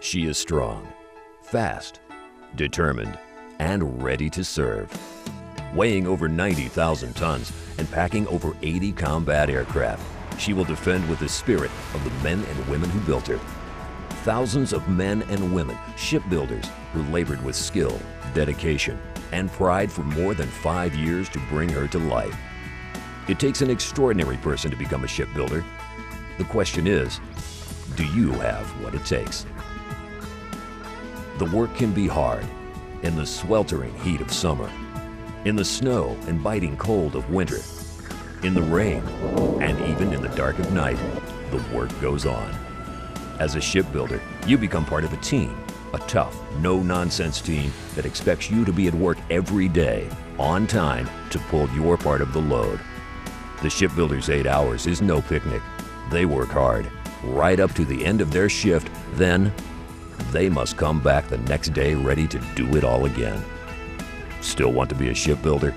She is strong, fast, determined, and ready to serve. Weighing over 90,000 tons and packing over 80 combat aircraft, she will defend with the spirit of the men and women who built her. Thousands of men and women, shipbuilders, who labored with skill, dedication, and pride for more than 5 years to bring her to life. It takes an extraordinary person to become a shipbuilder. The question is, do you have what it takes? The work can be hard, in the sweltering heat of summer, in the snow and biting cold of winter, in the rain, and even in the dark of night, the work goes on. As a shipbuilder, you become part of a team, a tough, no-nonsense team that expects you to be at work every day, on time, to pull your part of the load. The shipbuilder's 8 hours is no picnic. They work hard, right up to the end of their shift, then they must come back the next day ready to do it all again. Still want to be a shipbuilder?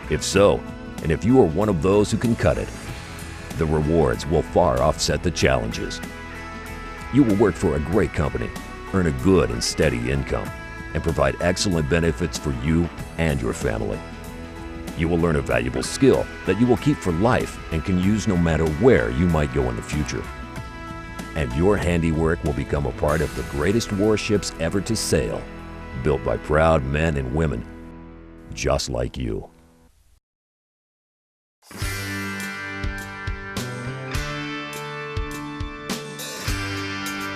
If so, and if you are one of those who can cut it, the rewards will far offset the challenges. You will work for a great company, earn a good and steady income, and provide excellent benefits for you and your family. You will learn a valuable skill that you will keep for life and can use no matter where you might go in the future. And your handiwork will become a part of the greatest warships ever to sail, built by proud men and women just like you.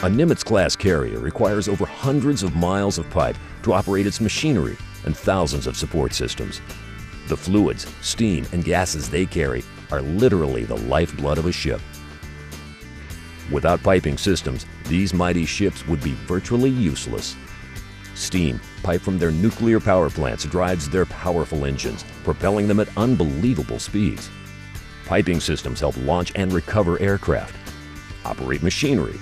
A Nimitz-class carrier requires over hundreds of miles of pipe to operate its machinery and thousands of support systems. The fluids, steam, and gases they carry are literally the lifeblood of a ship. Without piping systems, these mighty ships would be virtually useless. Steam, piped from their nuclear power plants, drives their powerful engines, propelling them at unbelievable speeds. Piping systems help launch and recover aircraft, operate machinery,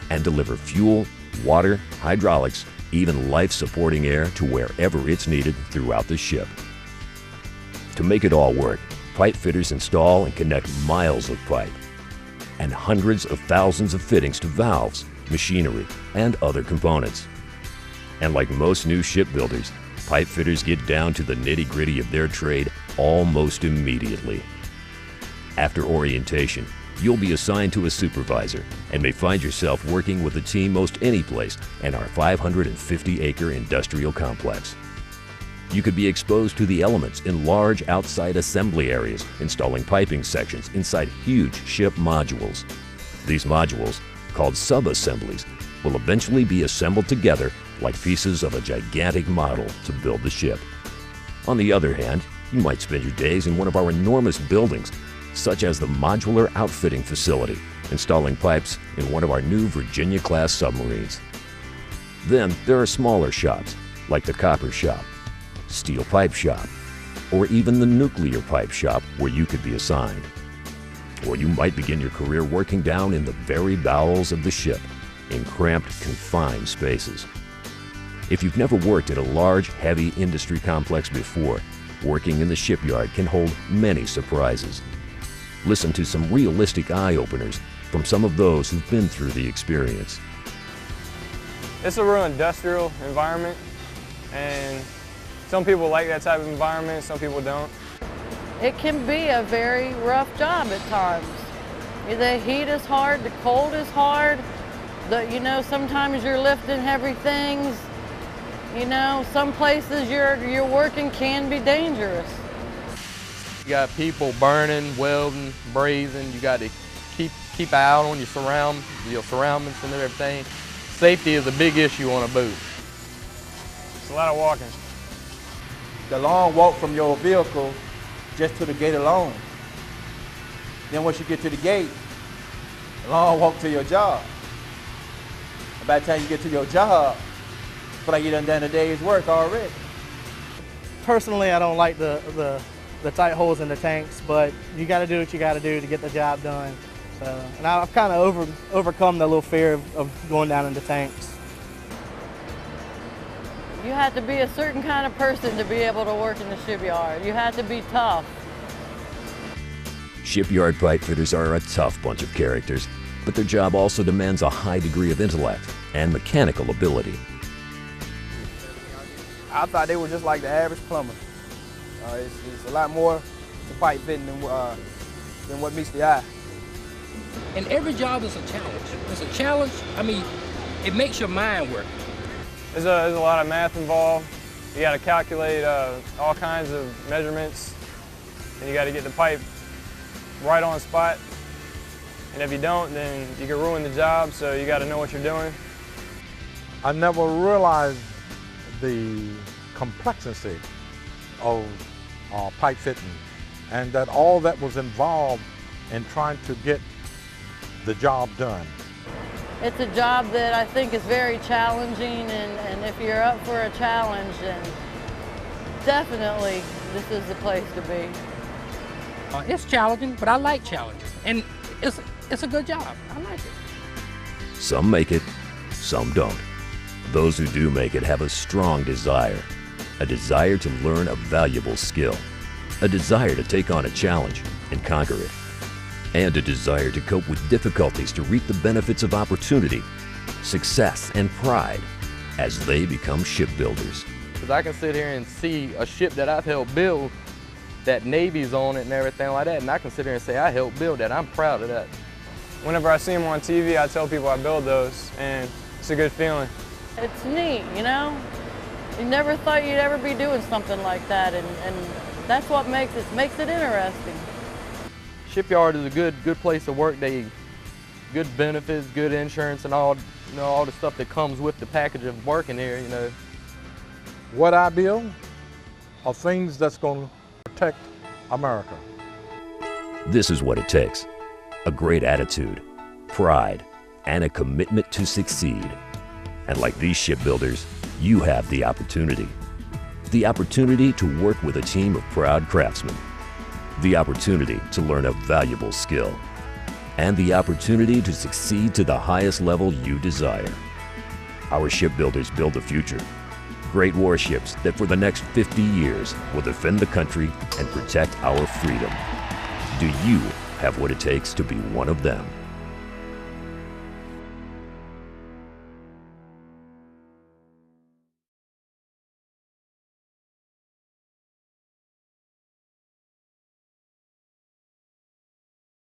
and deliver fuel, water, hydraulics, even life-supporting air to wherever it's needed throughout the ship. To make it all work, pipe fitters install and connect miles of pipe and hundreds of thousands of fittings to valves, machinery, and other components. And like most new shipbuilders, pipe fitters get down to the nitty-gritty of their trade almost immediately. After orientation, you'll be assigned to a supervisor and may find yourself working with a team most any place in our 550-acre industrial complex. You could be exposed to the elements in large outside assembly areas, installing piping sections inside huge ship modules. These modules, called sub-assemblies, will eventually be assembled together like pieces of a gigantic model to build the ship. On the other hand, you might spend your days in one of our enormous buildings, such as the Modular Outfitting Facility, installing pipes in one of our new Virginia-class submarines. Then there are smaller shops, like the copper shop, steel pipe shop, or even the nuclear pipe shop where you could be assigned. Or you might begin your career working down in the very bowels of the ship, in cramped, confined spaces. If you've never worked at a large, heavy industry complex before, working in the shipyard can hold many surprises. Listen to some realistic eye-openers from some of those who've been through the experience. It's a real industrial environment, and some people like that type of environment, some people don't. It can be a very rough job at times. The heat is hard, the cold is hard, sometimes you're lifting heavy things. Some places you're working can be dangerous. You got people burning, welding, brazing. You got to keep an eye out on your surroundings and everything. Safety is a big issue on a boat. It's a lot of walking. The long walk from your vehicle just to the gate alone. Then once you get to the gate, the long walk to your job. And by the time you get to your job, you feel like you done a day's work already. Personally, I don't like the tight holes in the tanks, but you got to do what you got to do to get the job done. And I've kind of overcome the little fear of going down in the tanks. You have to be a certain kind of person to be able to work in the shipyard. You have to be tough. Shipyard pipe fitters are a tough bunch of characters, but their job also demands a high degree of intellect and mechanical ability. I thought they were just like the average plumber. It's a lot more to pipe fitting than what meets the eye. And every job is a challenge. It's a challenge, I mean, it makes your mind work. There's a lot of math involved. You got to calculate all kinds of measurements, and you got to get the pipe right on spot. And if you don't, then you can ruin the job, so you got to know what you're doing. I never realized the complexity of pipe fitting, and that all that was involved in trying to get the job done. It's a job that I think is very challenging, and if you're up for a challenge, then definitely this is the place to be. It's challenging, but I like challenges. And it's a good job. I like it. Some make it, some don't. Those who do make it have a strong desire to learn a valuable skill, a desire to take on a challenge and conquer it, and a desire to cope with difficulties to reap the benefits of opportunity, success, and pride as they become shipbuilders. Because I can sit here and see a ship that I've helped build, that Navy's on it and everything like that, and I can sit here and say, I helped build that. I'm proud of that. Whenever I see them on TV, I tell people I build those, and it's a good feeling. It's neat, you know? You never thought you'd ever be doing something like that, and that's what makes it interesting. Shipyard is a good place to work. They good benefits, good insurance, and all all the stuff that comes with the package of working here. What I build are things that's going to protect America. This is what it takes: a great attitude, pride, and a commitment to succeed. And like these shipbuilders, you have the opportunity to work with a team of proud craftsmen, the opportunity to learn a valuable skill, and the opportunity to succeed to the highest level you desire. Our shipbuilders build the future. Great warships that for the next 50 years will defend the country and protect our freedom. Do you have what it takes to be one of them?